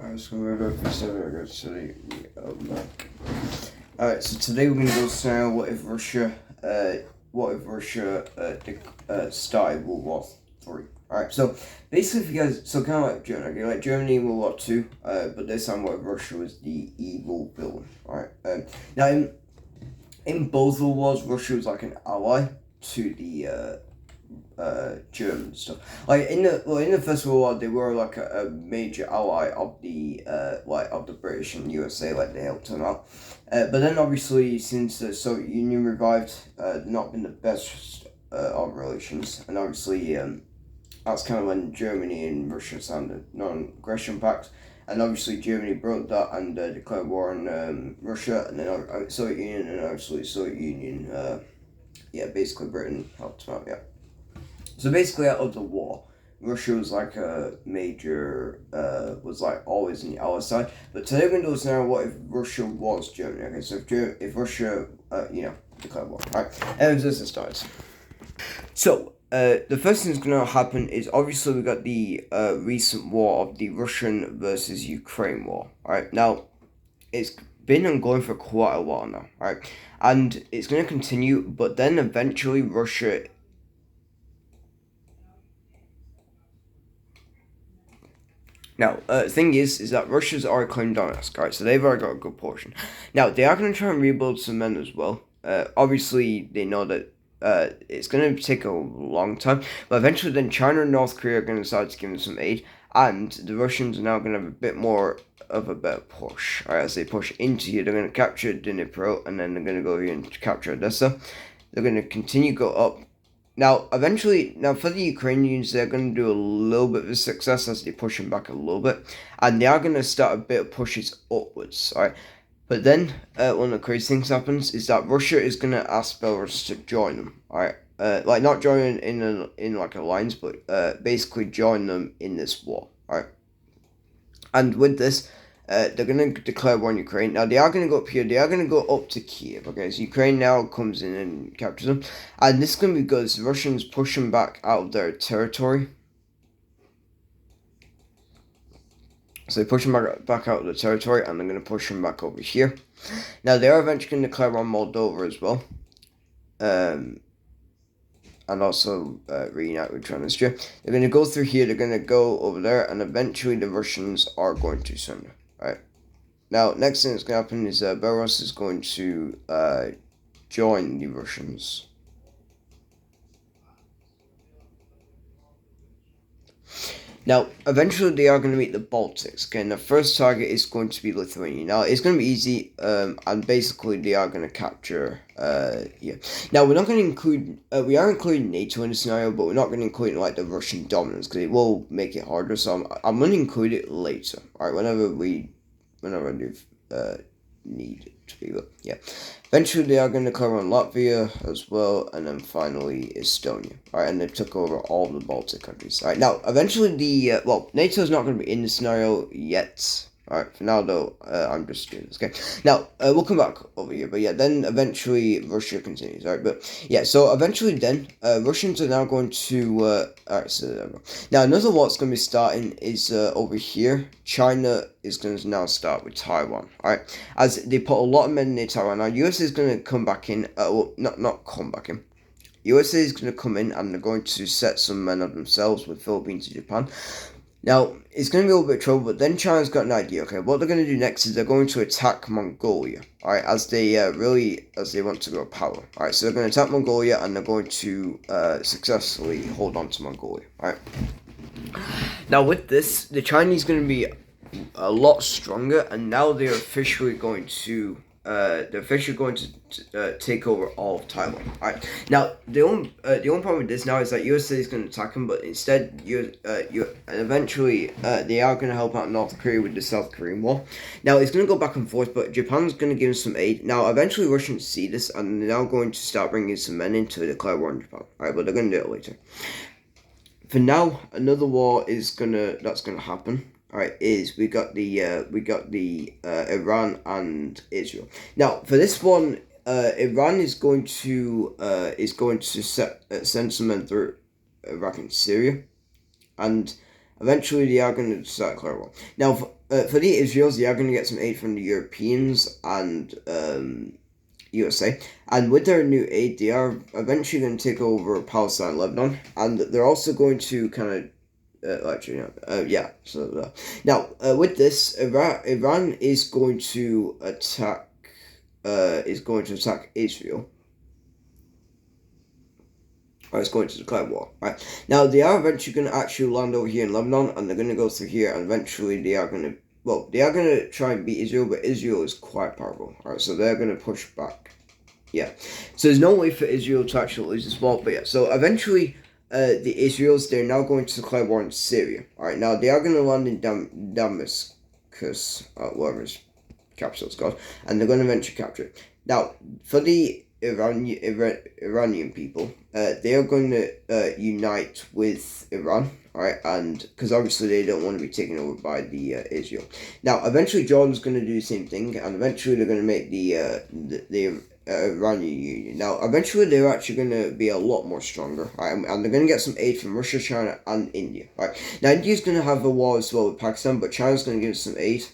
Alright, so today we're gonna go scenario what if Russia started World War III. Alright, so basically, if you guys, so kind of like Germany, okay, like Germany in World War II, but this time what if Russia was the evil villain. Alright, now in both World Wars, Russia was like an ally to the German stuff. Like in the First World War, they were like a major ally of the British and USA. Like they helped them out. But then obviously, since the Soviet Union revived, not been the best of relations, and obviously that's kind of when Germany and Russia signed a non-aggression pact. And obviously Germany broke that and declared war on Russia, and then Soviet Union, and obviously Soviet Union, basically Britain helped them out, yeah. So basically, out of the war, Russia was like a major, was like always on the ally side. But today we're going to do a scenario, what if Russia was Germany? Okay, so if Russia, declared war. Alright, and this starts. So, the first thing that's going to happen is obviously we got the recent war of the Russian versus Ukraine war. Alright, now, it's been ongoing for quite a while now. Alright, and it's going to continue, but then eventually Russia... Now, thing is that Russia's already claimed Donetsk, right? So they've already got a good portion. Now, they are going to try and rebuild some men as well. Obviously, they know that it's going to take a long time, but eventually then China and North Korea are going to decide to give them some aid, and the Russians are now going to have a bit more of a better push. Alright, as they push into here, they're going to capture Dnipro, and then they're going to go here and capture Odessa. They're going to continue go up. Now, eventually, for the Ukrainians, they're going to do a little bit of a success as they push them back a little bit. And they are going to start a bit of pushes upwards, alright? But then, one of the crazy things happens is that Russia is going to ask Belarus to join them, alright? Like, not join in like alliance, but basically join them in this war, alright? And with this, they're going to declare war on Ukraine. Now, they are going to go up here. They are going to go up to Kiev. Okay, so Ukraine now comes in and captures them. And this is going to be good. The Russians push them back out of their territory. So they push them back out of the territory, and they're going to push them back over here. Now, they are eventually going to declare war on Moldova as well. And also reunite with Transnistria. They're going to go through here. They're going to go over there. And eventually the Russians are going to surrender. Alright. Now, next thing that's going to happen is Belarus is going to join the Russians. Now, eventually they are going to meet the Baltics. Okay, and the first target is going to be Lithuania. Now, it's going to be easy, and basically they are going to capture, Now, we're not going to include, we are including NATO in the scenario, but we're not going to include, like, the Russian dominance, because it will make it harder, so I'm going to include it later, alright, whenever I do, need it to be, but, yeah. Eventually, they are going to cover on Latvia as well, and then finally Estonia. Alright, and they took over all the Baltic countries. Alright, now, eventually NATO is not going to be in the scenario yet. Alright, for now, though, I'm just doing this, okay? Now, we'll come back over here, but yeah, then eventually Russia continues, alright? But, yeah, so eventually then, Russians are now going to, alright, so there we go. Now, another war that's going to be starting is, over here. China is going to now start with Taiwan, alright? As they put a lot of men in Taiwan. Now, US is going to come back in, not come back in. USA is going to come in, and they're going to set some men of themselves with Philippines and Japan. Now, it's going to be a little bit of trouble, but then China's got an idea, okay? What they're going to do next is they're going to attack Mongolia, alright? As they want to grow power, alright? So they're going to attack Mongolia, and they're going to successfully hold on to Mongolia, alright? Now, with this, the Chinese going to be a lot stronger, and now they're officially going to take over all of Taiwan. Alright. Now, the only problem with this now is that USA is going to attack them, but instead, eventually, they are going to help out North Korea with the South Korean war. Now, it's going to go back and forth, but Japan's going to give them some aid. Now, eventually, Russians see this, and they're now going to start bringing some men in to declare war on Japan. Alright, but they're going to do it later. For now, another war that's going to happen. Alright, we got the Iran and Israel. Now, for this one, Iran is going to send some men through Iraq and Syria, and eventually they are going to start declare war. Now, for the Israelis, they are going to get some aid from the Europeans and USA, and with their new aid, they are eventually going to take over Palestine and Lebanon, and they're also going to kind of now with this, Iran is going to attack Israel. Or it's going to declare war. Right now, they are eventually going to actually land over here in Lebanon, and they're going to go through here, and eventually they are going to. Well, they are going to try and beat Israel, but Israel is quite powerful. Alright, so they're going to push back. Yeah. So there's no way for Israel to actually lose this war, but yeah. So eventually, the Israelis, they're now going to declare war in Syria. Alright, now they are going to land in Damascus, whatever its capital is called, and they're going to eventually capture it. Now, for the Iranian people, they are going to unite with Iran, alright, and because obviously they don't want to be taken over by the Israel. Now, eventually Jordan's going to do the same thing, and eventually they're going to make the Iranian Union. Now, eventually they're actually going to be a lot more stronger, right? And they're going to get some aid from Russia, China, and India, right? Now, India's going to have a war as well with Pakistan, but China's going to give some aid.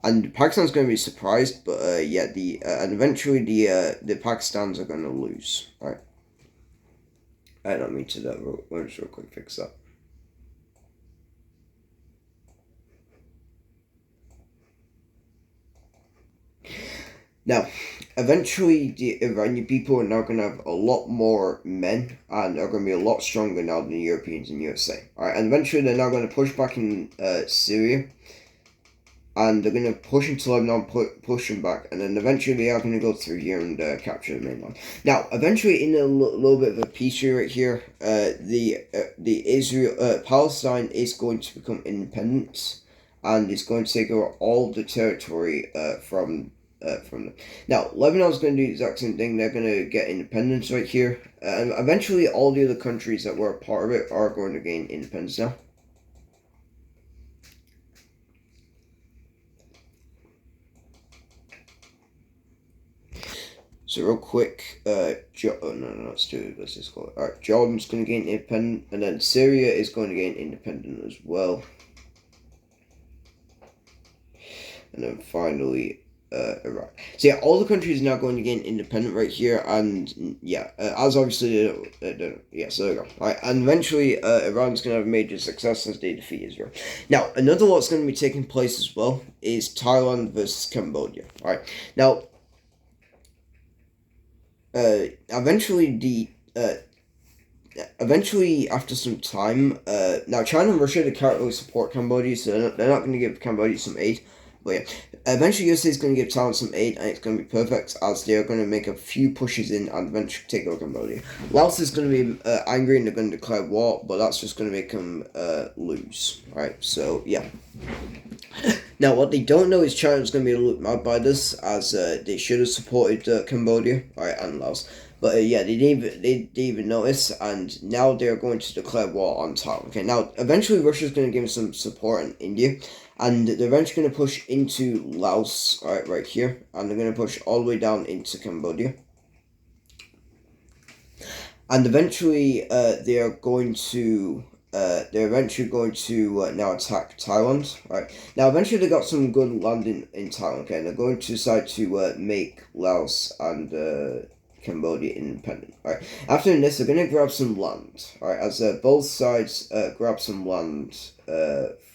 And Pakistan's going to be surprised, but and eventually the Pakistanis are going to lose, right? I don't mean to that. We'll just real quick fix that. Now, eventually the Iranian people are now going to have a lot more men and are going to be a lot stronger now than the Europeans and USA. Alright, and eventually they're now going to push back in Syria. And they're going to push into Lebanon, push them back, and then eventually they are going to go through here and capture the mainland. Now, eventually, in a little bit of a piece right here, Palestine is going to become independent, and it's going to take over all the territory from them. Now, Lebanon is going to do the exact same thing. They're going to get independence right here, and eventually, all the other countries that were a part of it are going to gain independence now. So real quick, let's just call it. Alright, Jordan's going to gain independent, and then Syria is going to gain independent as well. And then finally, Iraq. So yeah, all the countries are now going to gain independent right here, and yeah, as obviously they don't, yeah, so there we go. Alright, and eventually, Iran's going to have a major success as they defeat Israel. Now, another what's going to be taking place as well is Thailand versus Cambodia. Alright, now, eventually after some time, now China and Russia, they can't really support Cambodia, so they're not going to give Cambodia some aid, but yeah, eventually USA is going to give Thailand some aid, and it's going to be perfect, as they are going to make a few pushes in and eventually take over Cambodia. Laos is going to be angry, and they're going to declare war, but that's just going to make them lose, right, so yeah. Now, what they don't know is China's going to be a little mad by this, as they should have supported Cambodia, right, and Laos. But they didn't even notice, and now they're going to declare war on Thailand. Okay, now eventually Russia's going to give some support in India, and they're eventually going to push into Laos, right here, and they're going to push all the way down into Cambodia. And eventually, they're eventually going to now attack Thailand, right? Now, eventually they got some good land in Thailand, okay? And they're going to decide to make Laos and Cambodia independent, right? After this, they're going to grab some land, right? As both sides grab some land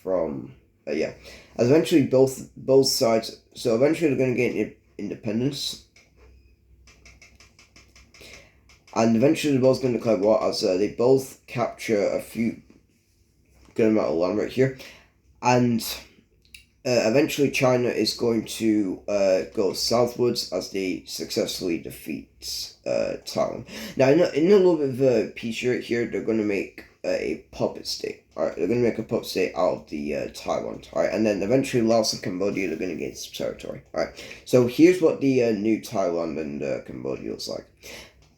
from, as eventually both sides, so eventually they're going to gain independence. And eventually they're both going to declare war, as they both capture a few good amount of land right here. And eventually China is going to go southwards as they successfully defeat Thailand. Now, in a little bit of a piece right here, they're going to make a puppet state. Alright, they're going to make a puppet state out of the Thailand. Alright, and then eventually Laos and Cambodia, they're going to gain some territory. Alright, so here's what the new Thailand and Cambodia looks like.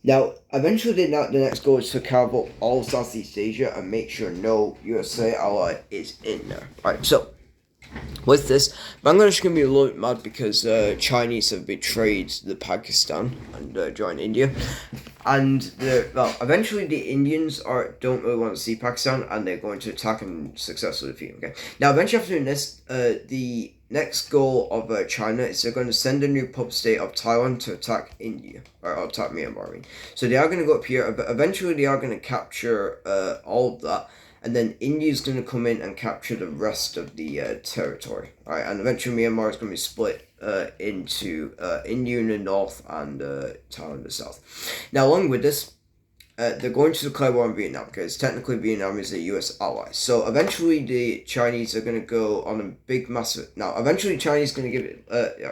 Now, eventually the next goal is to carve up all of Southeast Asia and make sure no USA ally is in there. Alright, so, with this, Bangladesh is going to be a little bit mad because Chinese have betrayed the Pakistan and joined India. And eventually the Indians don't really want to see Pakistan, and they're going to attack and successfully defeat them. Okay. Now, eventually after doing this, the next goal of China is they're going to send a new puppet state of Thailand to attack India, or attack Myanmar. I mean. So they are going to go up here, but eventually they are going to capture all of that. And then India's going to come in and capture the rest of the territory. Right? And eventually Myanmar is going to be split into India in the north and Thailand in the south. Now, along with this, they're going to declare war on Vietnam because technically Vietnam is a U.S. ally. So eventually the Chinese are going to go on a big massive... Now, eventually China's going to give it...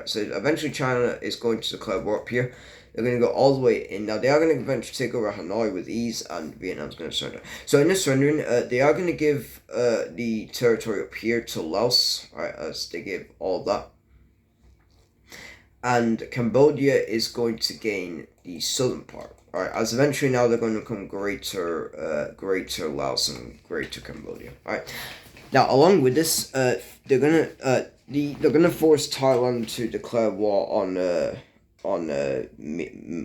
so eventually China is going to declare war up here. They're going to go all the way in. Now, they are going to eventually take over Hanoi with ease, and Vietnam's going to surrender. So, in this surrendering, they are going to give the territory up here to Laos, right, as they give all that. And Cambodia is going to gain the southern part, right, as eventually now they're going to become greater Laos and greater Cambodia, right. Now, along with this, they're gonna force Thailand to declare war on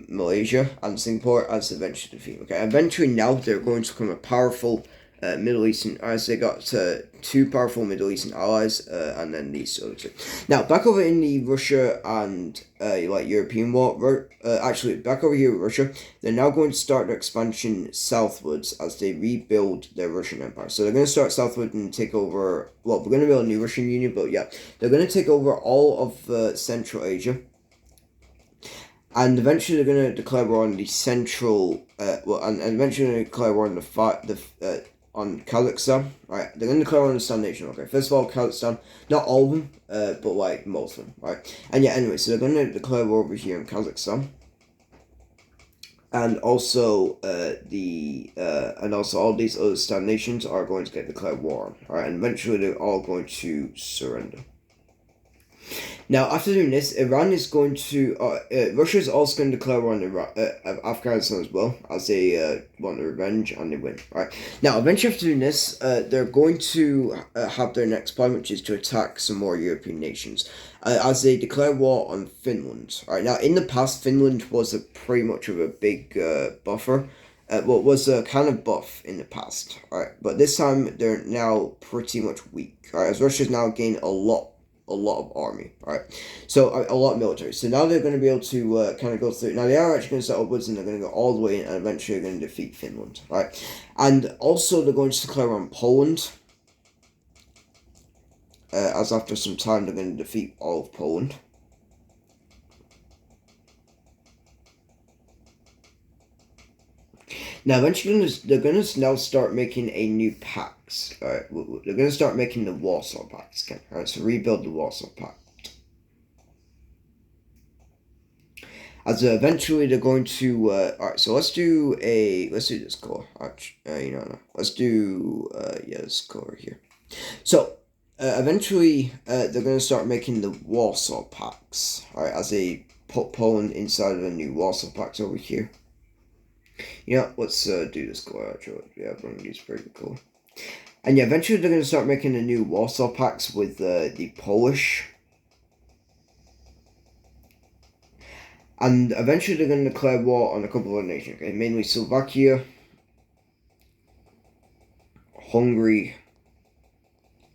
Malaysia and Singapore as eventually defeat. Okay, eventually now they're going to become a powerful Middle Eastern, as they got two powerful Middle Eastern allies, and then these other two. Now, back over in the Russia and European war, actually back over here with Russia, they're now going to start their expansion southwards as they rebuild their Russian empire. So they're going to start southward and take over. Well, we're going to build a new Russian Union, but yeah, they're going to take over all of Central Asia. And eventually they're going to declare war on the central, and eventually they're going to declare war on on Kazakhstan, right? They're going to declare war on the Stan Nation, okay? First of all, Kazakhstan, not all of them, but most of them, right? And yeah, anyway, so they're going to declare war over here in Kazakhstan. And also, all these other Stan nations are going to get declared war on, right? And eventually they're all going to surrender. Now, after doing this, Iran is going to... Russia is also going to declare war on Afghanistan as well, as they want the revenge, and they win, right? Now, eventually after doing this, they're going to have their next plan, which is to attack some more European nations, as they declare war on Finland, right? Now, in the past, Finland was pretty much of a big buffer, was a kind of buff in the past, right? But this time, they're now pretty much weak, right? As Russia's now gained a lot of army, right? So a lot of military. So now they're going to be able to kind of go through. Now they are actually going to start upwards, and they're going to go all the way in, and eventually they're going to defeat Finland, right? And also they're going to declare on Poland. As after some time they're going to defeat all of Poland. Now, eventually, they're going to now start making a new pact. Alright, they're going to start making the Warsaw Pact again. Alright, so rebuild the Warsaw Pact. As eventually they're going to. Alright, so let's do this color. Let's do this color here. So eventually they're going to start making the Warsaw Pacts. Alright, as they put Poland inside of a new Warsaw Pact over here. Yeah, let's do this color actually. Yeah, I'm going to use pretty cool. And yeah, eventually they're going to start making the new Warsaw Pacts with the Polish. And eventually they're going to declare war on a couple of nations, okay? Mainly Slovakia, Hungary,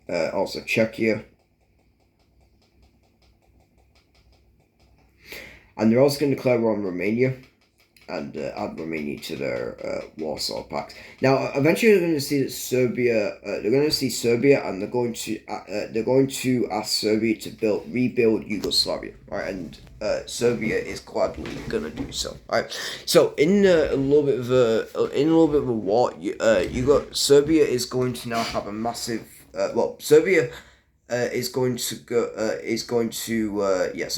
also Czechia. And they're also going to declare war on Romania. And add Romania to their Warsaw Pact. Now, eventually, they're going to see that Serbia. They're going to see Serbia, and they're going to ask Serbia to rebuild Yugoslavia. Right, and Serbia is gladly going to do so. Right, so in a little bit of a war, Serbia is going to now have a massive. Serbia. So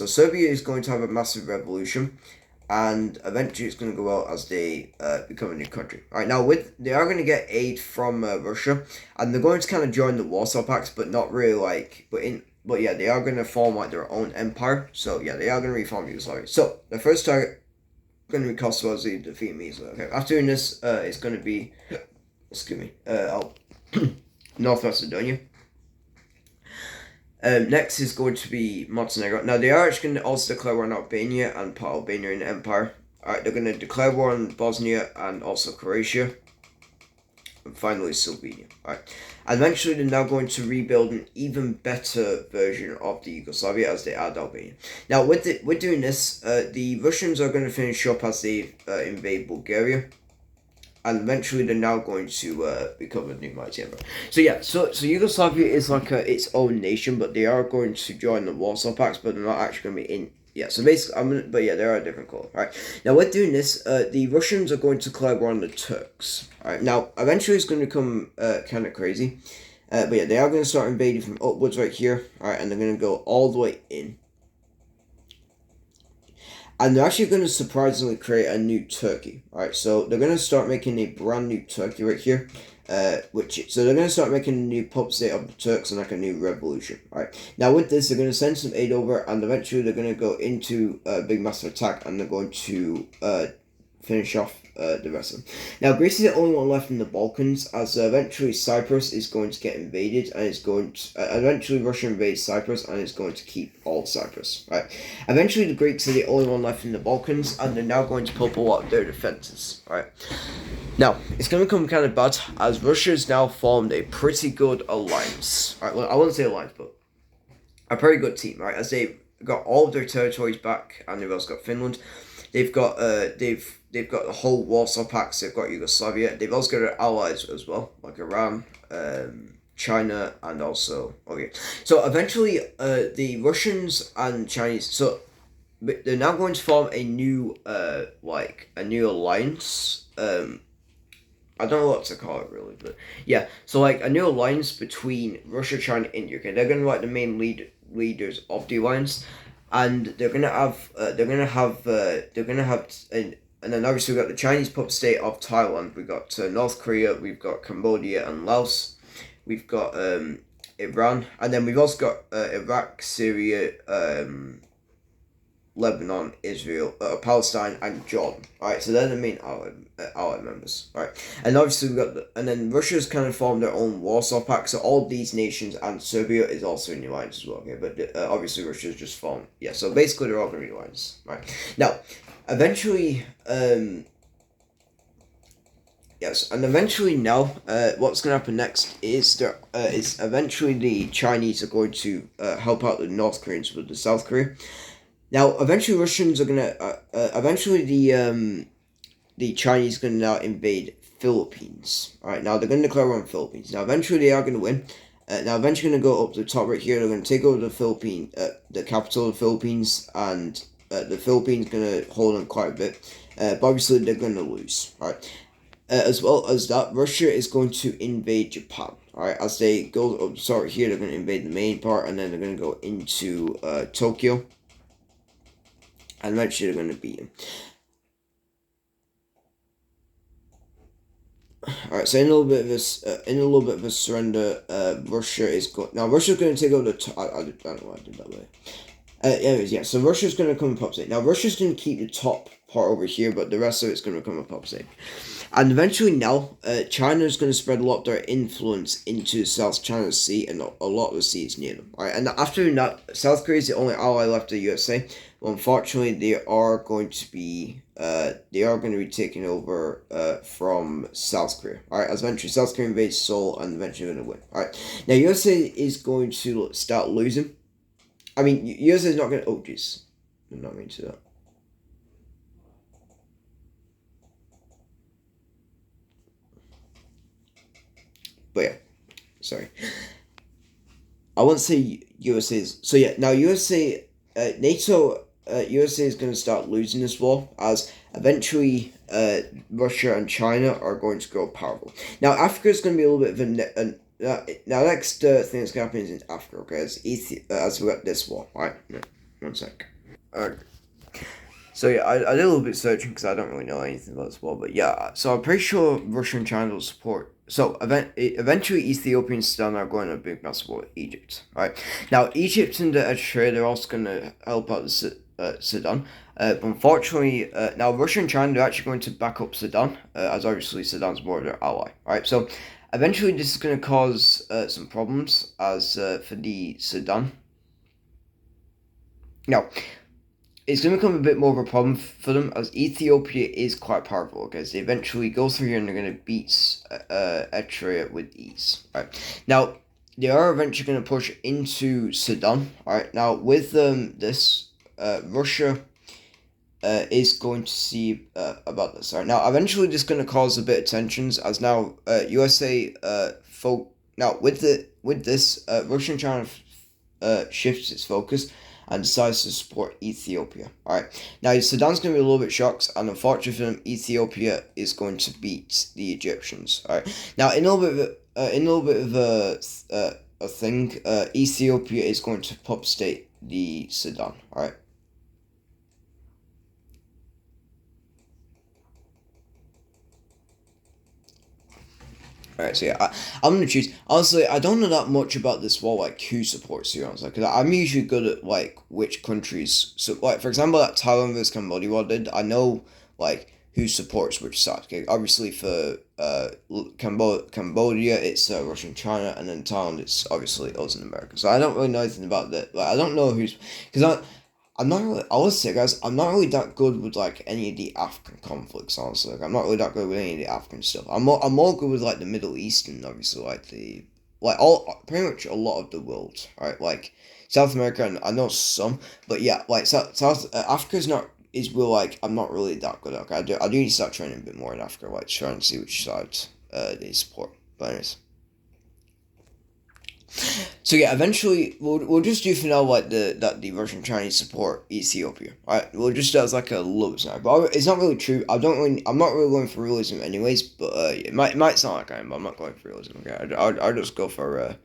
Serbia is going to have a massive revolution. And eventually it's going to go out as they become a new country. Alright, now they are going to get aid from Russia, and they're going to kind of join the Warsaw Pact, but not really but yeah, they are going to form their own empire. So yeah, they are going to reform Yugoslavia. So the first target going to be Kosovo, to defeat me. So okay, after doing this, it's going to be, North Macedonia. Next is going to be Montenegro. Now, they are actually going to also declare war on Albania and put Albania in the empire. Alright, they're going to declare war on Bosnia and also Croatia. And finally Slovenia. Alright. And eventually they're now going to rebuild an even better version of the Yugoslavia as they add Albania. Now with doing this, the Russians are going to finish up as they invade Bulgaria. And eventually they're now going to become a new mighty empire. So yeah, so Yugoslavia is like its own nation, but they are going to join the Warsaw Pact, but they're not actually going to be in. Yeah, so basically, but yeah, they are a different color. Right now, with doing this, the Russians are going to declare war on the Turks. Right now, eventually it's going to become kind of crazy, but yeah, they are going to start invading from upwards right here. All right, and they're going to go all the way in. And they're actually going to surprisingly create a new Turkey. Alright, so they're going to start making a brand new Turkey right here. So they're going to start making a new puppet state of the Turks and like a new revolution. Alright, now with this, they're going to send some aid over, and eventually they're going to go into a big massive attack, and they're going to finish off the rest of them. Now, Greece is the only one left in the Balkans, as eventually Cyprus is going to get invaded, and it's going to eventually Russia invades Cyprus, and it's going to keep all Cyprus. Right. Eventually, the Greeks are the only one left in the Balkans, and they're now going to pull up a lot of their defenses. Right. Now, it's going to become kind of bad, as Russia has now formed a pretty good alliance. Right. Well, I wouldn't say alliance, but a pretty good team. Right, as they've got all of their territories back, and they've also got Finland. They've got they've got the whole Warsaw Pact. They've got Yugoslavia. They've also got their allies as well, like Iran, China, and also okay. So eventually, the Russians and Chinese. So they're now going to form a new a new alliance. I don't know what to call it really, but yeah. So like a new alliance between Russia, China, India. Okay, they're gonna be like the main leaders of the alliance. And they're gonna have and then obviously we've got the Chinese puppet state of Thailand. We've got North Korea, we've got Cambodia and Laos, we've got Iran, and then we've also got Iraq, Syria, Lebanon, Israel, Palestine, and Jordan. Alright, so they're the main allied members. Alright, and obviously and then Russia's kind of formed their own Warsaw Pact. So all these nations and Serbia is also in the alliance as well. Okay, but obviously Russia's just formed. Yeah, so basically they're all going to be alliance. Right now, eventually, yes, and eventually now, what's going to happen next is eventually the Chinese are going to help out the North Koreans with the South Korea. Now, eventually, Russians are gonna. Eventually, the Chinese are gonna now invade Philippines. All right, now they're gonna declare war on Philippines. Now, eventually, they are gonna win. Now, eventually, gonna go up to the top right here. They're gonna take over the capital of the Philippines, and the Philippines gonna hold on quite a bit. But obviously, they're gonna lose. All right. As well as that, Russia is going to invade Japan. Alright, as they go up, start here, they're going to invade the main part, and then they're going to go into Tokyo. And eventually they're going to beat him. Alright, so in a little bit of a surrender, Russia is going. Now Russia's going to take over the. I don't know why I did that way. Anyways, yeah. So Russia's going to come and pop state. Now Russia's going to keep the top part over here, but the rest of it's going to become a pop state. And eventually now, China is going to spread a lot of their influence into South China Sea, and a lot of the sea is near them. Alright, and after that, South Korea is the only ally left of the USA. Well, unfortunately, they are going to be taken over from South Korea. Alright, as eventually South Korea invades Seoul, and eventually going to win. Alright, now USA is going to start losing. I mean, USA is not going to. Oh, jeez, I'm not meaning to that. But yeah, sorry. I won't say USA's. So yeah, now USA, NATO, USA is going to start losing this war, as eventually Russia and China are going to grow powerful. Now Africa is going to be a little bit of now next thing that's going to happen is in Africa, okay, as we got this war. Alright, no, one sec. Alright. So yeah, I did a little bit searching because I don't really know anything about this war, but yeah, so I'm pretty sure Russia and China will support. So eventually Ethiopia and Sudan are going to a big massive war with Egypt. Right now, Egypt and Eritrea, they're also going to help out Sudan. But unfortunately, now Russia and China, they're actually going to back up Sudan, as obviously Sudan's more of their ally. Right, so eventually this is going to cause some problems as for the Sudan. Now, it's going to become a bit more of a problem for them, as Ethiopia is quite powerful, because they eventually go through here and they're going to beat Eritrea with ease. Right now, they are eventually going to push into Sudan. Alright, now with this, Russia is going to see about this. Alright, now eventually this is going to cause a bit of tensions, as now USA now with this Russia and China shifts its focus and decides to support Ethiopia. Alright, now Sudan's going to be a little bit shocked, and unfortunately for them, Ethiopia is going to beat the Egyptians. Alright, now in a little bit of a thing, Ethiopia is going to pop state the Sudan. Alright. Alright, so yeah, I'm gonna choose. Honestly, I don't know that much about this war, like who supports who. Honestly, because I'm usually good at like which countries. So, like for example, that Thailand versus Cambodia war did. I know like who supports which side. Okay, obviously for Cambodia, it's Russia and China, and then Thailand, it's obviously us in America. So I don't really know anything about that. Like I don't know who's because I'm not really. I will say, guys, I'm not really that good with like any of the African conflicts. Honestly, like, I'm not really that good with any of the African stuff. I'm more good with like the Middle East and obviously like all pretty much a lot of the world. Right, like South America, and I know some, but yeah, like South Africa's not is real. Like I'm not really that good. Like I do need to start training a bit more in Africa, like trying to see which side they support. But anyways. So yeah, eventually we'll just do for now like the Russian Chinese support Ethiopia. Right, we'll just do as like a little snap, but it's not really true. I'm not really going for realism anyways. But it might sound like I am, but I'm not going for realism. Okay, I'll just go for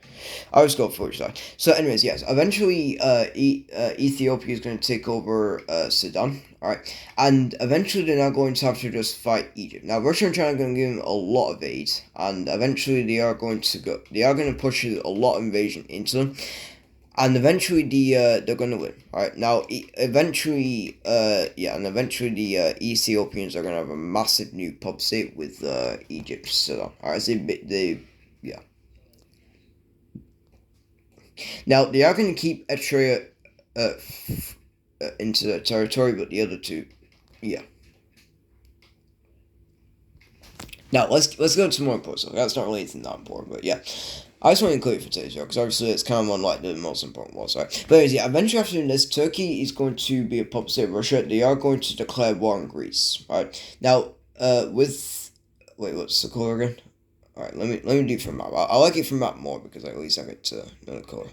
I'll just go for which side. So anyways, yes, eventually Ethiopia is going to take over Sudan. Alright, and eventually they're now going to have to just fight Egypt. Now Russia and China are going to give them a lot of aid, and eventually they are going to push a lot of invasion into them, and eventually they're going to win. Alright, now eventually the Ethiopians are going to have a massive new pub state with Egypt Sudan. Alright, so they yeah. Now they are going to keep Eritrea into their territory, but the other two, yeah. Now let's go to more important stuff. That's not really anything that important, but yeah. I just want to include it for today's show, because obviously it's kind of one like the most important ones, right? But anyways, yeah, eventually after doing this, Turkey is going to be a puppet state of Russia. They are going to declare war on Greece. Alright. Now, what's the color again? Alright, let me do it from map. I like it from map more because at least I get to know the color.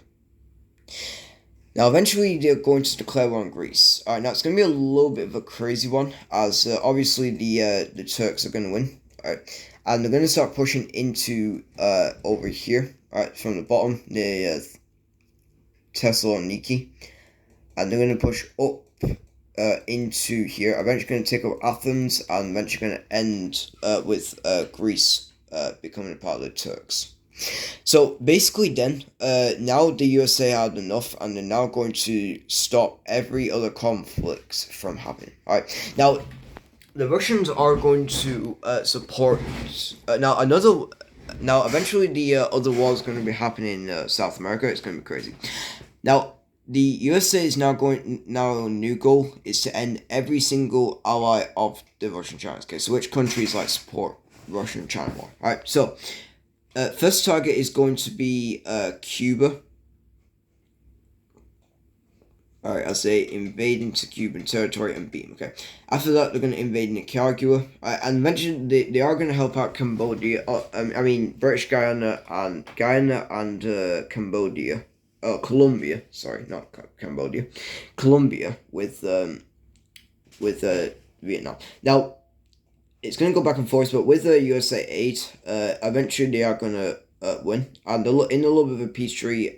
Now, eventually, they're going to declare war on Greece. Alright, now it's going to be a little bit of a crazy one, as obviously the Turks are going to win. Alright, and they're going to start pushing into over here. Alright, from the bottom, the Thessaloniki, and they're going to push up into here. Eventually, going to take over Athens, and eventually going to end with Greece becoming a part of the Turks. So basically then, now the USA had enough, and they're now going to stop every other conflict from happening. Alright, now the Russians are going to support, now eventually the other war is going to be happening in South America. It's going to be crazy. Now the USA is now new goal is to end every single ally of the Russian China. Okay, so which countries like support Russian China war? Alright, so first target is going to be Cuba. Alright, I'll say invade into Cuban territory and beat them, okay? After that, they're going to invade Nicaragua. And mention they are going to help out Cambodia. British Guyana and Cambodia. Colombia. Sorry, not Cambodia. Colombia with Vietnam. Now, it's going to go back and forth, but with the USA aid, eventually they are going to win. And in a little bit of a peace treaty,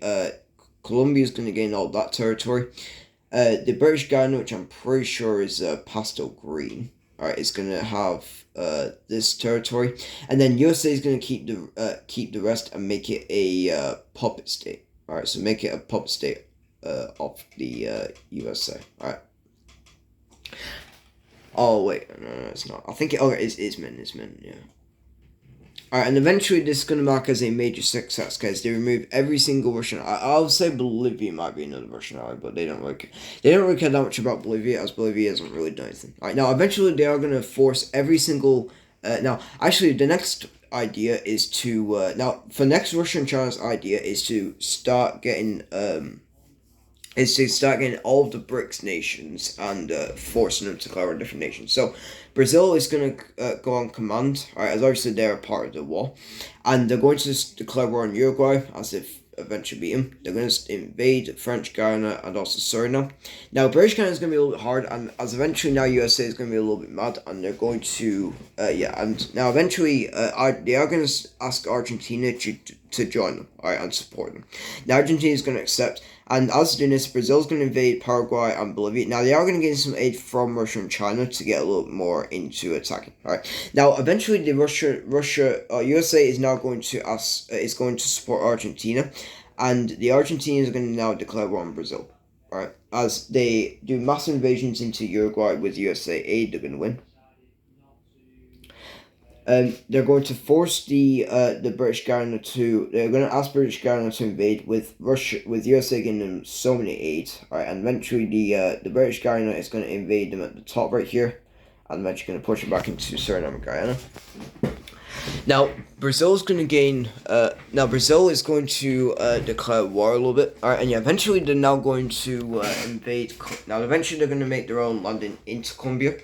Colombia is going to gain all that territory. The British Guyana, which I'm pretty sure is pastel green, alright, is going to have this territory. And then USA is going to keep the rest and make it a puppet state. Alright, so make it a puppet state of the USA. Alright. Oh wait, no, it's not. I think it's Min, yeah. Alright, and eventually this is going to mark as a major success because they remove every single Russian. I'll say Bolivia might be another Russian ally, but they don't really care that much about Bolivia, as Bolivia hasn't really done anything. Alright, now eventually they are going to force every single. Now, actually, the next idea is to now for next Russian China's idea is to start getting all of the BRICS nations and forcing them to declare different nations. So Brazil is going to go on command, right, as obviously they're a part of the war, and they're going to declare war on Uruguay as if eventually beat them. They're going to invade French Guiana and also Suriname. Now British Guiana is going to be a little bit hard, and as eventually now USA is going to be a little bit mad, and they're going to and now eventually they are going to ask Argentina to join them, alright, and support them. Now Argentina is going to accept. And as doing this, Brazil's going to invade Paraguay and Bolivia. Now, they are going to get some aid from Russia and China to get a little bit more into attacking. All right. Now, eventually, the USA is now going to support Argentina, and the Argentinians are going to now declare war on Brazil. All right. As they do massive invasions into Uruguay with USA aid, they're going to win. They're going to force the British Guiana to. They're going to ask British Guiana to invade with USA giving them so many aid, right? And eventually the British Guiana is going to invade them at the top right here, and eventually going to push it back into Suriname and Guyana. Now Brazil is going to gain. Now Brazil is going to declare war a little bit, alright, and yeah, eventually they're now going to invade. Now eventually they're going to make their own landing into Colombia,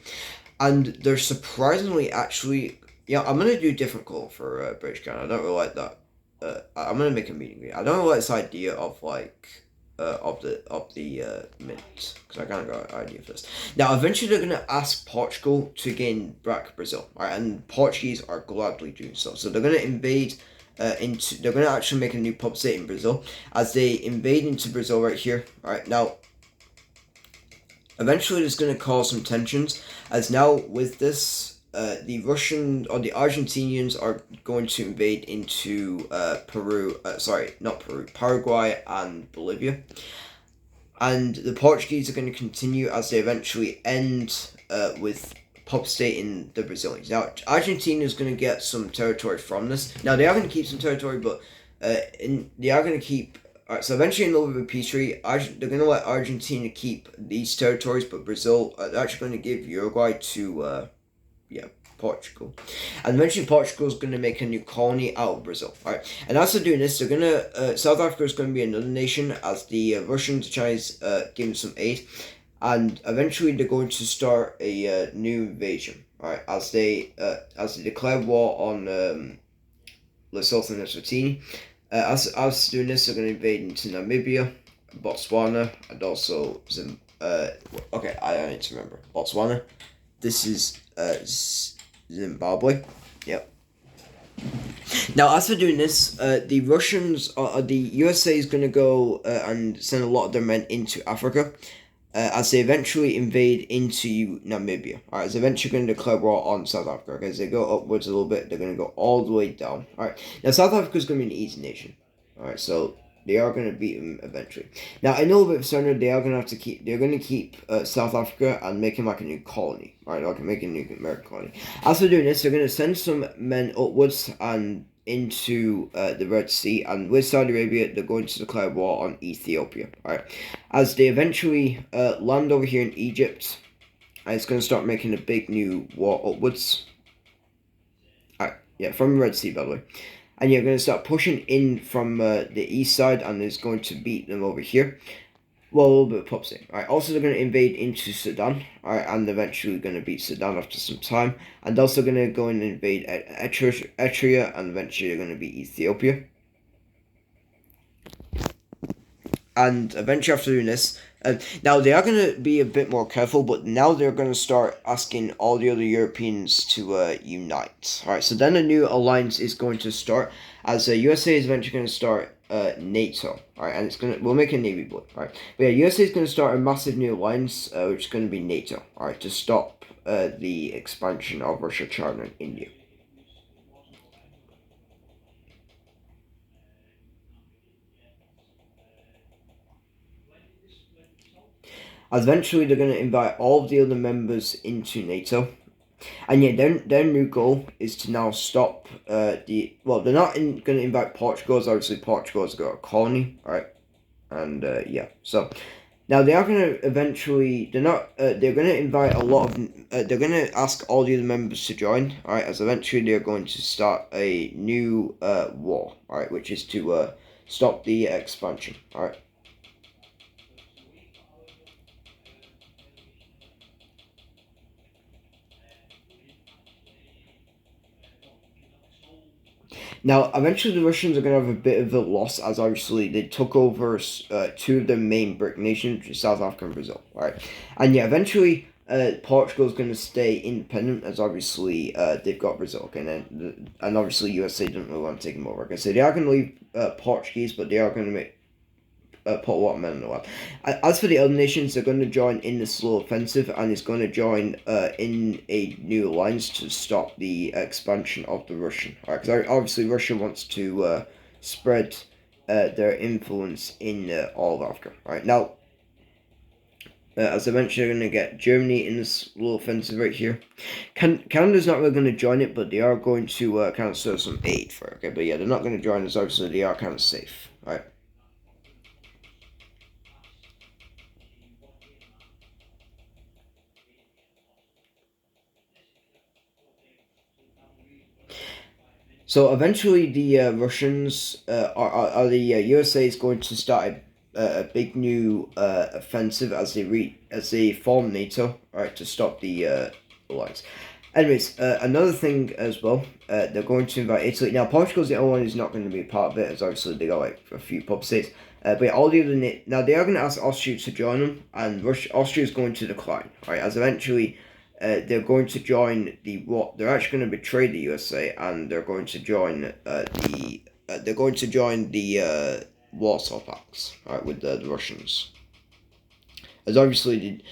and they're surprisingly actually. Yeah, I'm gonna do a different call for British Guiana. I don't really like that. I'm gonna make a meeting. I don't really like this idea of like of the mint, because I kind of got an idea for this. Now, eventually they're gonna ask Portugal to gain back Brazil, right? And Portuguese are gladly doing so. So they're gonna invade. They're gonna actually make a new pub state in Brazil as they invade into Brazil right here. All right, now. Eventually, it's going to cause some tensions, as now with this. The Russian or the Argentinians are going to invade into Paraguay and Bolivia. And the Portuguese are going to continue as they eventually end with pub state in the Brazilians. Now, Argentina is going to get some territory from this. Now, they are going to keep some territory, but they are going to keep. Alright, so eventually in the little bit of peace treaty, they're going to let Argentina keep these territories, but Brazil, they're actually going to give Uruguay to. Portugal. And eventually Portugal is going to make a new colony out of Brazil. Alright, and as they're doing this, they're going to, South Africa is going to be another nation as the Russians and Chinese give them some aid. And eventually they're going to start a new invasion. Alright, as they declare war on Lesotho and Eswatini. As doing this, they're going to invade into Namibia, Botswana, and also okay, I need to remember. Botswana. This is Zimbabwe. Yep. Now, as for doing this, the Russians, the USA is going to go and send a lot of their men into Africa, as they eventually invade into Namibia. Alright, so eventually going to declare war on South Africa. As they go upwards a little bit, they're going to go all the way down. Alright, now South Africa is going to be an easy nation. Alright, so they are going to beat them eventually. Now, I know a bit of Senator, they are going to have to keep. They're going to keep South Africa and make him like a new colony. Right, like make a new American colony. As they're doing this, they're going to send some men upwards and into the Red Sea, and with Saudi Arabia, they're going to declare war on Ethiopia. Alright, as they eventually land over here in Egypt, and it's going to start making a big new war upwards. Alright, yeah, from the Red Sea, by the way. And you're going to start pushing in from the east side, and it's going to beat them over here. Well, a little bit of pop state. Alright, also they're going to invade into Sudan. Alright, and eventually going to beat Sudan after some time. And also going to go and invade Eritrea, and eventually they're going to beat Ethiopia. And eventually after doing this, now they are going to be a bit more careful, but now they're going to start asking all the other Europeans to unite. Alright, so then a new alliance is going to start, as USA is eventually going to start NATO. Alright, and we'll make a navy blue. Alright, but yeah, USA is going to start a massive new alliance, which is going to be NATO. Alright, to stop the expansion of Russia, China, and India. As eventually they're going to invite all of the other members into NATO. And yeah, their new goal is to now stop they're not going to invite Portugal, as obviously Portugal's got a colony, right? And yeah, so now they are going to eventually, they're going to invite a lot of, they're going to ask all the other members to join, alright, as eventually they're going to start a new war, alright, which is to stop the expansion, alright. Now, eventually, the Russians are going to have a bit of a loss, as obviously they took over two of the main BRIC nations, which is South Africa and Brazil, right? And yeah, eventually, Portugal is going to stay independent, as obviously they've got Brazil, okay? And obviously, USA didn't really want to take them over. Okay, so they are going to leave Portuguese, but they are going to make put a lot of men in the lab. As for the other nations, they're going to join in the slow offensive, and it's going to join in a new alliance to stop the expansion of the Russian. Right, because obviously Russia wants to spread their influence in all of Africa. Right now, as I mentioned, they're going to get Germany in this little offensive right here. Canada's not really going to join it, but they are going to kind of serve some aid for it. Okay, but yeah, they're not going to join us. Obviously, they are kind of safe. Right. So eventually, the Russians are the USA is going to start a big new offensive as they form NATO, right, to stop the alliance. Anyways, another thing as well, they're going to invite Italy. Now, Portugal's the only one who's not going to be a part of it, as obviously they got like a few pub states. But yeah, all the other now they are going to ask Austria to join them, and Austria is going to decline, right? As eventually they're going to join the what? They're actually going to betray the USA, and they're going to join the Warsaw Pacts, right, with the Russians. As obviously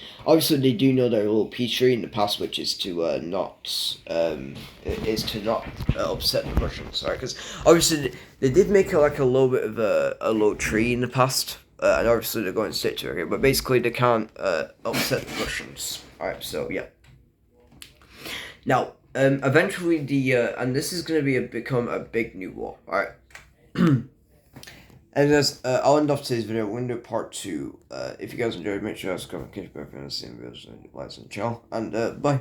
they do know their little peace treaty in the past, which is to not upset the Russians, right? Because obviously they did make like a little bit of a low tree in the past, and obviously they're going to stick to it. Okay? But basically they can't upset the Russians. All right, so yeah. Now, eventually and this is going to become a big new war. All right. And as I'll end off today's video. We're going to do part 2. If you guys enjoyed, make sure to subscribe and catch back on the same videos and like and channel. And bye.